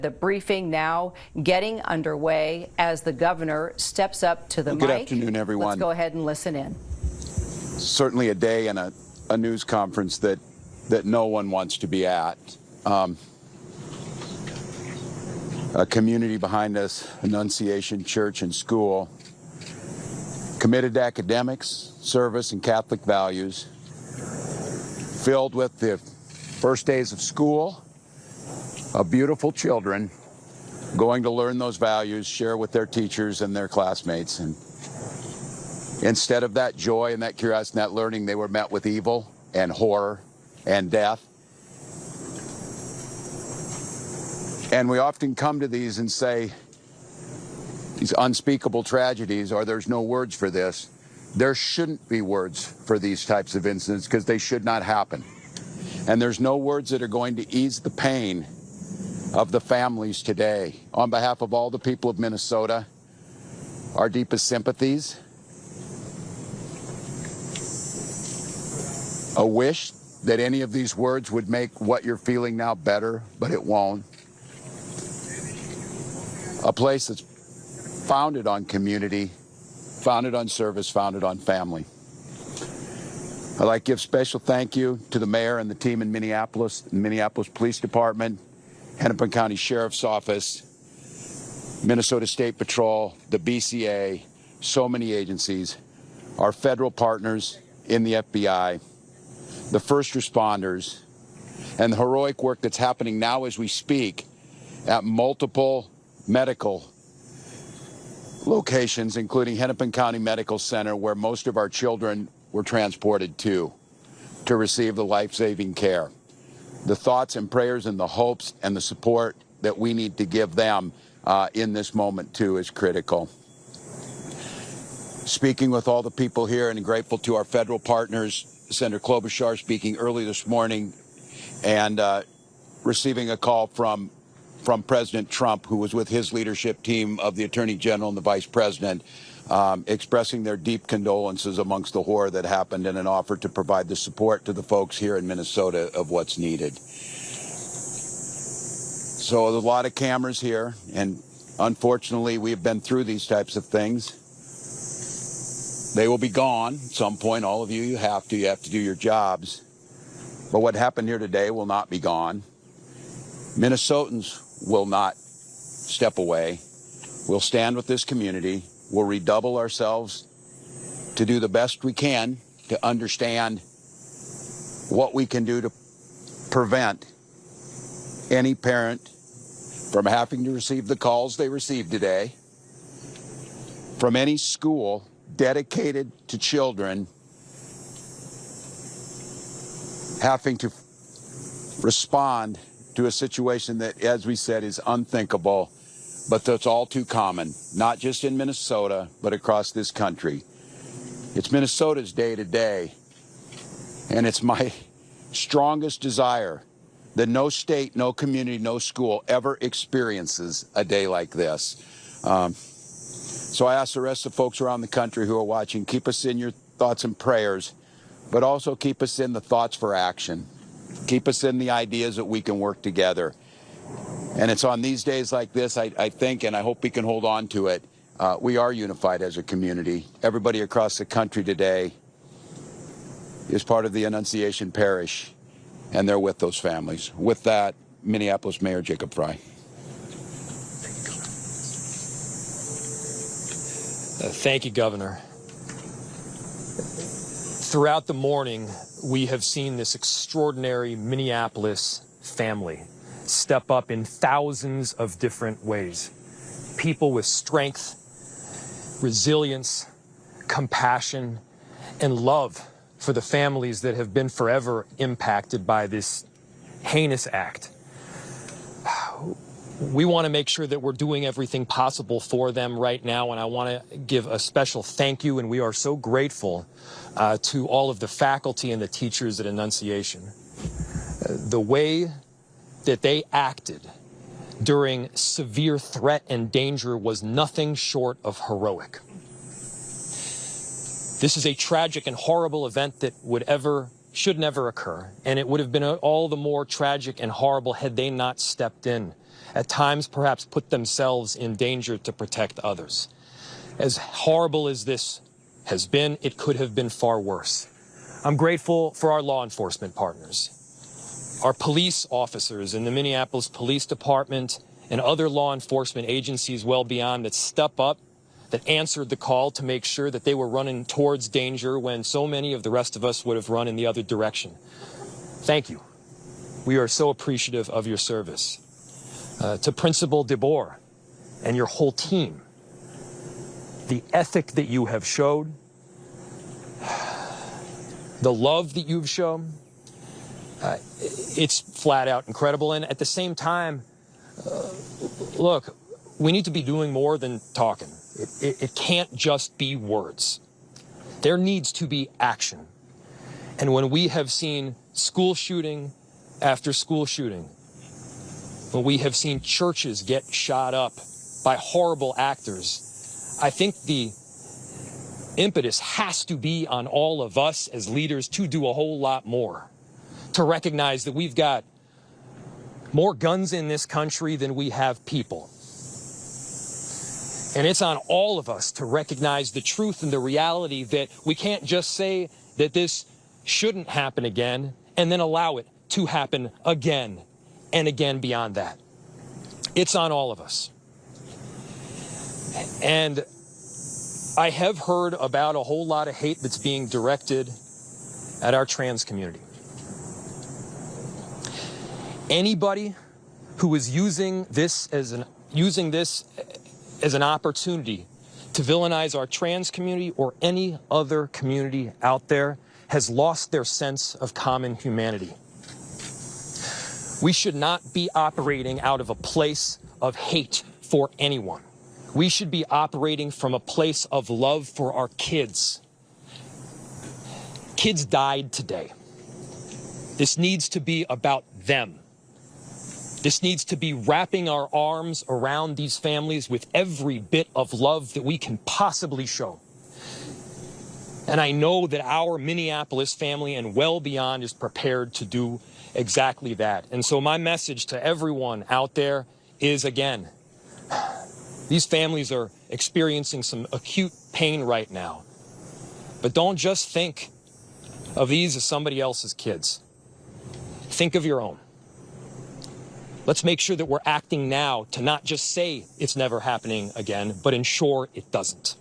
The briefing now getting underway as the governor steps up to the mic. Good afternoon, everyone. Let's go ahead and listen in. Certainly a day and a news conference that no one wants to be at. A community behind us, Annunciation Church and School, committed to academics, service, and Catholic values, filled with the first days of school, of beautiful children going to learn those values, share with their teachers and their classmates. And instead of that joy and that curiosity and that learning, they were met with evil and horror and death. And we often come to these and say, these unspeakable tragedies, or there's no words for this. There shouldn't be words for these types of incidents because they should not happen. And there's no words that are going to ease the pain of the families today. On behalf of all the people of Minnesota, our deepest sympathies. A wish that any of these words would make what you're feeling now better, but it won't. A place that's founded on community, founded on service, founded on family. I'd like to give special thank you to the mayor and the team in Minneapolis, the Minneapolis Police Department, Hennepin County Sheriff's Office, Minnesota State Patrol, the BCA, so many agencies, our federal partners in the FBI, the first responders, and the heroic work that's happening now as we speak at multiple medical locations, including Hennepin County Medical Center, where most of our children were transported to receive the life-saving care. The thoughts and prayers and the hopes and the support that we need to give them in this moment, too, is critical. Speaking with all the people here and grateful to our federal partners, Senator Klobuchar speaking early this morning and receiving a call from President Trump, who was with his leadership team of the Attorney General and the Vice President, expressing their deep condolences amongst the horror that happened and an offer to provide the support to the folks here in Minnesota of what's needed. So there's a lot of cameras here, and unfortunately we've been through these types of things. They will be gone at some point. All of you, you have to do your jobs. But what happened here today will not be gone. Minnesotans will not step away. We'll stand with this community. We'll redouble ourselves to do the best we can to understand what we can do to prevent any parent from having to receive the calls they received today, from any school dedicated to children having to respond to a situation that, as we said, is unthinkable, but that's all too common, not just in Minnesota, but across this country. It's Minnesota's day today, and it's my strongest desire that no state, no community, no school ever experiences a day like this. So I ask the rest of the folks around the country who are watching, keep us in your thoughts and prayers, but also keep us in the thoughts for action. Keep us in the ideas that we can work together. And it's on these days like this, I think, and I hope we can hold on to it, we are unified as a community. Everybody across the country today is part of the Annunciation Parish, and they're with those families. With that, Minneapolis Mayor Jacob Frey. Thank you, Governor. Throughout the morning, we have seen this extraordinary Minneapolis family step up in thousands of different ways. People with strength, resilience, compassion, and love for the families that have been forever impacted by this heinous act. We want to make sure that we're doing everything possible for them right now, and I want to give a special thank you, and we are so grateful to all of the faculty and the teachers at Annunciation. The way that they acted during severe threat and danger was nothing short of heroic. This is a tragic and horrible event that should never occur, and it would have been all the more tragic and horrible had they not stepped in at times perhaps put themselves in danger to protect others. As horrible as this has been, it could have been far worse. I'm grateful for our law enforcement partners, our police officers in the Minneapolis Police Department and other law enforcement agencies well beyond that step up, that answered the call to make sure that they were running towards danger when so many of the rest of us would have run in the other direction. Thank you. We are so appreciative of your service. To Principal DeBoer and your whole team, the ethic that you have showed, the love that you've shown, it's flat out incredible. And at the same time, look, we need to be doing more than talking. It can't just be words. There needs to be action. And when we have seen school shooting after school shooting, when we have seen churches get shot up by horrible actors, I think the impetus has to be on all of us as leaders to do a whole lot more, to recognize that we've got more guns in this country than we have people. And it's on all of us to recognize the truth and the reality that we can't just say that this shouldn't happen again and then allow it to happen again and again beyond that. It's on all of us. And I have heard about a whole lot of hate that's being directed at our trans community. Anybody who is using this as an opportunity to villainize our trans community or any other community out there has lost their sense of common humanity. We should not be operating out of a place of hate for anyone. We should be operating from a place of love for our kids. Kids died today. This needs to be about them. This needs to be wrapping our arms around these families with every bit of love that we can possibly show. And I know that our Minneapolis family and well beyond is prepared to do exactly that. And so my message to everyone out there is, again, these families are experiencing some acute pain right now. But don't just think of these as somebody else's kids. Think of your own. Let's make sure that we're acting now to not just say it's never happening again, but ensure it doesn't.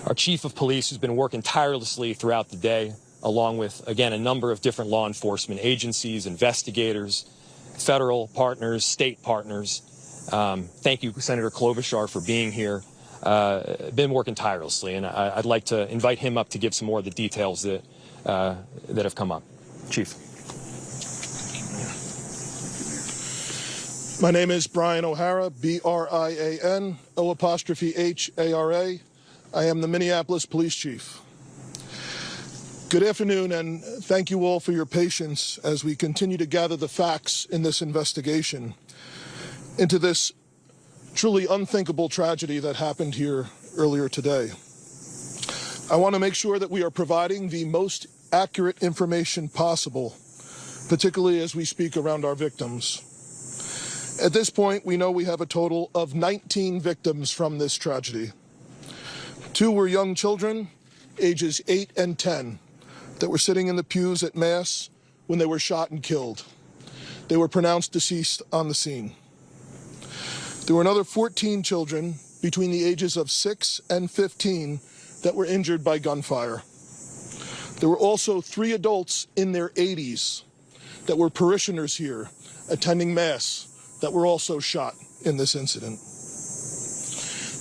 Our chief of police has been working tirelessly throughout the day, along with, again, a number of different law enforcement agencies, investigators, federal partners, state partners. Thank you, Senator Klobuchar, for being here. Been working tirelessly, and I'd like to invite him up to give some more of the details that have come up. Chief. My name is Brian O'Hara, B-R-I-A-N, O''H-A-R-A. I am the Minneapolis Police Chief. Good afternoon, and thank you all for your patience as we continue to gather the facts in this investigation into this truly unthinkable tragedy that happened here earlier today. I want to make sure that we are providing the most accurate information possible, particularly as we speak around our victims. At this point, we know we have a total of 19 victims from this tragedy. 2 were young children, ages 8 and 10, that were sitting in the pews at Mass when they were shot and killed. They were pronounced deceased on the scene. There were another 14 children between the ages of 6 and 15 that were injured by gunfire. There were also 3 adults in their 80s that were parishioners here attending Mass that were also shot in this incident.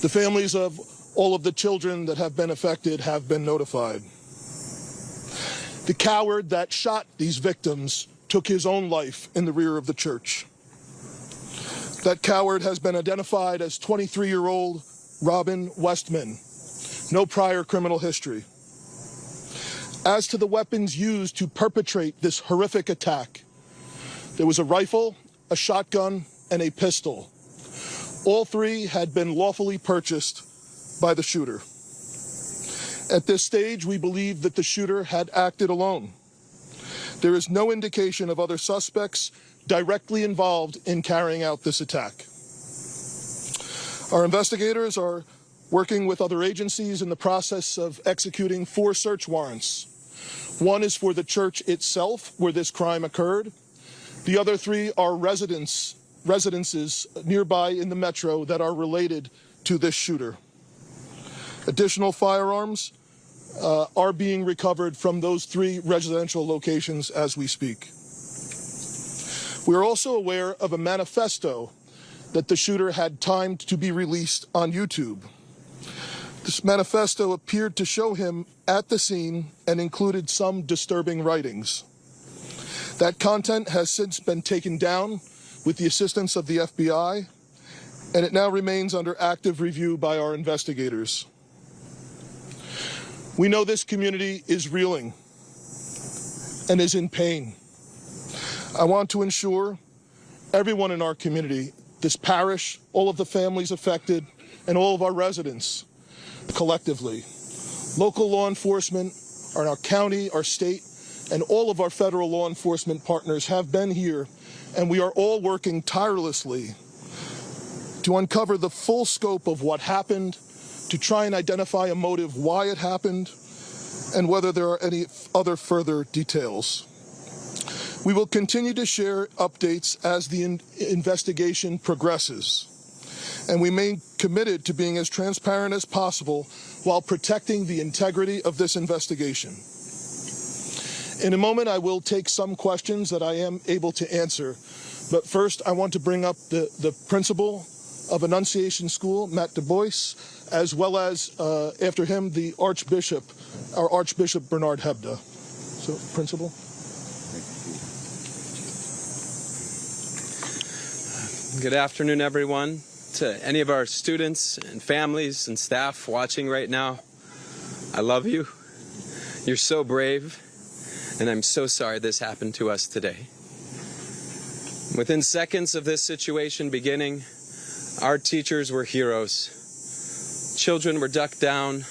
The families of all of the children that have been affected have been notified. The coward that shot these victims took his own life in the rear of the church. That coward has been identified as 23-year-old Robin Westman, no prior criminal history. As to the weapons used to perpetrate this horrific attack, there was a rifle, a shotgun, and a pistol. All 3 had been lawfully purchased by the shooter. At this stage, we believe that the shooter had acted alone. There is no indication of other suspects directly involved in carrying out this attack. Our investigators are working with other agencies in the process of executing 4 search warrants. One is for the church itself, where this crime occurred. The other 3 are residences nearby in the metro that are related to this shooter. Additional firearms are being recovered from those 3 residential locations as we speak. We are also aware of a manifesto that the shooter had timed to be released on YouTube. This manifesto appeared to show him at the scene and included some disturbing writings. That content has since been taken down with the assistance of the FBI, and it now remains under active review by our investigators. We know this community is reeling and is in pain. I want to ensure everyone in our community, this parish, all of the families affected, and all of our residents, collectively, local law enforcement, our county, our state, and all of our federal law enforcement partners have been here, and we are all working tirelessly to uncover the full scope of what happened, to try and identify a motive why it happened, and whether there are any other further details. We will continue to share updates as the investigation progresses, and we remain committed to being as transparent as possible while protecting the integrity of this investigation. In a moment, I will take some questions that I am able to answer, but first I want to bring up the principal of Annunciation School, Matt Du Bois, as well as, after him, the Archbishop, our Archbishop Bernard Hebda. So, Principal. Good afternoon, everyone. To any of our students and families and staff watching right now, I love you. You're so brave, and I'm so sorry this happened to us today. Within seconds of this situation beginning, our teachers were heroes. Children were ducked down.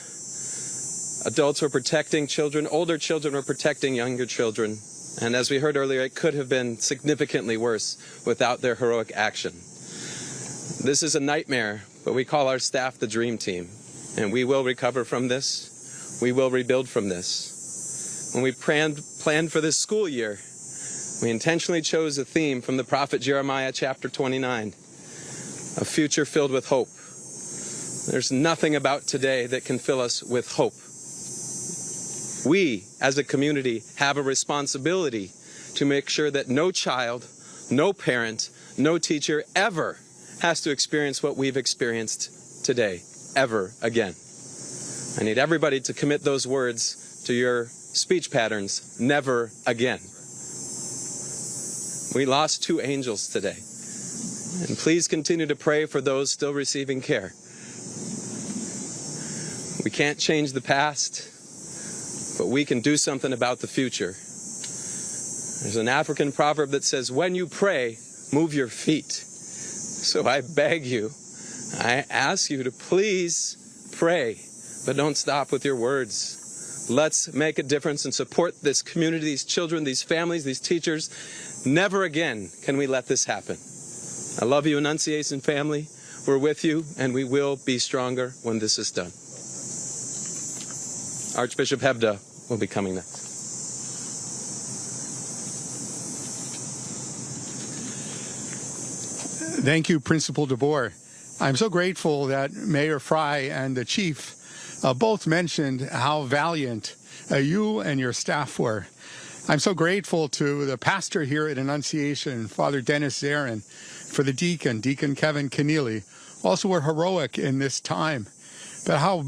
Adults were protecting children. Older children were protecting younger children. And as we heard earlier, it could have been significantly worse without their heroic action. This is a nightmare, but we call our staff the Dream Team. And we will recover from this. We will rebuild from this. When we planned for this school year, we intentionally chose a theme from the prophet Jeremiah chapter 29, a future filled with hope. There's nothing about today that can fill us with hope. We, as a community, have a responsibility to make sure that no child, no parent, no teacher ever has to experience what we've experienced today, ever again. I need everybody to commit those words to your speech patterns, never again. We lost 2 angels today. And please continue to pray for those still receiving care. We can't change the past, but we can do something about the future. There's an African proverb that says, when you pray, move your feet. So I beg you, I ask you to please pray, but don't stop with your words. Let's make a difference and support this community, these children, these families, these teachers. Never again can we let this happen. I love you, Annunciation family. We're with you, and we will be stronger when this is done. Archbishop Hebda will be coming next. Thank you, Principal DeBoer. I'm so grateful that Mayor Fry and the Chief both mentioned how valiant you and your staff were. I'm so grateful to the pastor here at Annunciation, Father Dennis Zarin, for the deacon, Deacon Kevin Keneally, also were heroic in this time. But how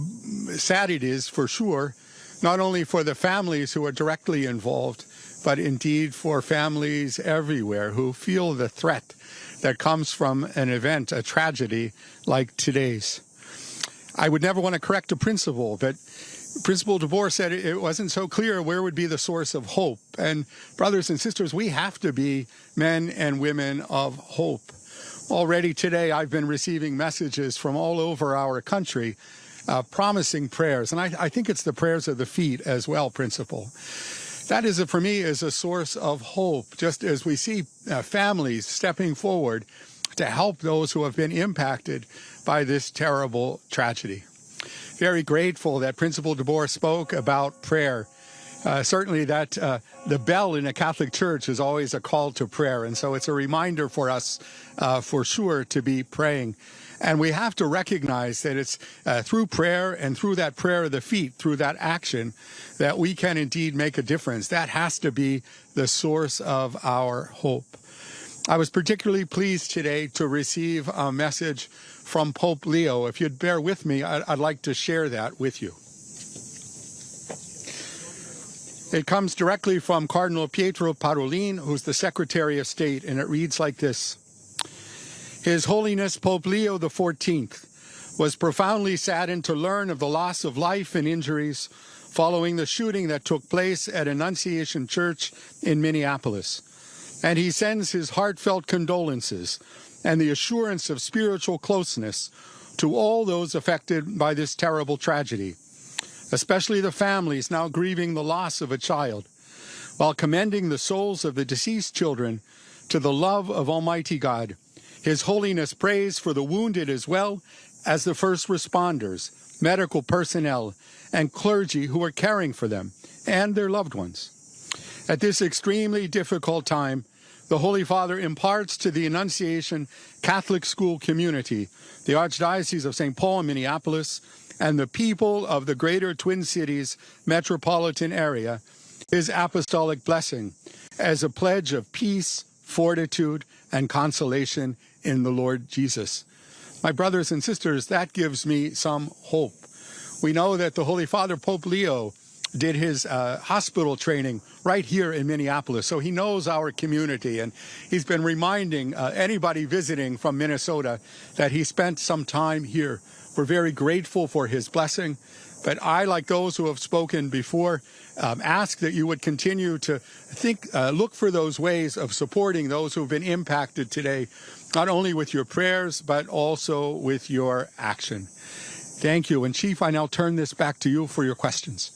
sad it is, for sure, not only for the families who are directly involved, but indeed for families everywhere who feel the threat that comes from an event, a tragedy like today's. I would never want to correct a principal, but Principal DeBoer said it wasn't so clear where would be the source of hope. And brothers and sisters, we have to be men and women of hope. Already today, I've been receiving messages from all over our country promising prayers. And I think it's the prayers of the feet as well, Principal. That is, for me, is a source of hope, just as we see families stepping forward to help those who have been impacted by this terrible tragedy. Very grateful that Principal DeBoer spoke about prayer. Certainly that the bell in a Catholic church is always a call to prayer, and so it's a reminder for us, for sure, to be praying. And we have to recognize that it's through prayer and through that prayer of the feet, through that action, that we can indeed make a difference. That has to be the source of our hope. I was particularly pleased today to receive a message from Pope Leo. If you'd bear with me, I'd like to share that with you. It comes directly from Cardinal Pietro Parolin, who's the Secretary of State, and it reads like this. His Holiness Pope Leo XIV was profoundly saddened to learn of the loss of life and injuries following the shooting that took place at Annunciation Church in Minneapolis. And he sends his heartfelt condolences and the assurance of spiritual closeness to all those affected by this terrible tragedy, especially the families now grieving the loss of a child, while commending the souls of the deceased children to the love of Almighty God. His Holiness prays for the wounded as well as the first responders, medical personnel, and clergy who are caring for them and their loved ones. At this extremely difficult time, the Holy Father imparts to the Annunciation Catholic School community, the Archdiocese of St. Paul and Minneapolis, and the people of the greater Twin Cities metropolitan area, his apostolic blessing as a pledge of peace, fortitude, and consolation in the Lord Jesus. My brothers and sisters, that gives me some hope. We know that the Holy Father, Pope Leo, did his hospital training right here in Minneapolis, so he knows our community, and he's been reminding anybody visiting from Minnesota that he spent some time here. We're very grateful for his blessing, but I, like those who have spoken before, ask that you would continue to look for those ways of supporting those who've been impacted today, not only with your prayers, but also with your action. Thank you. And Chief, I now turn this back to you for your questions.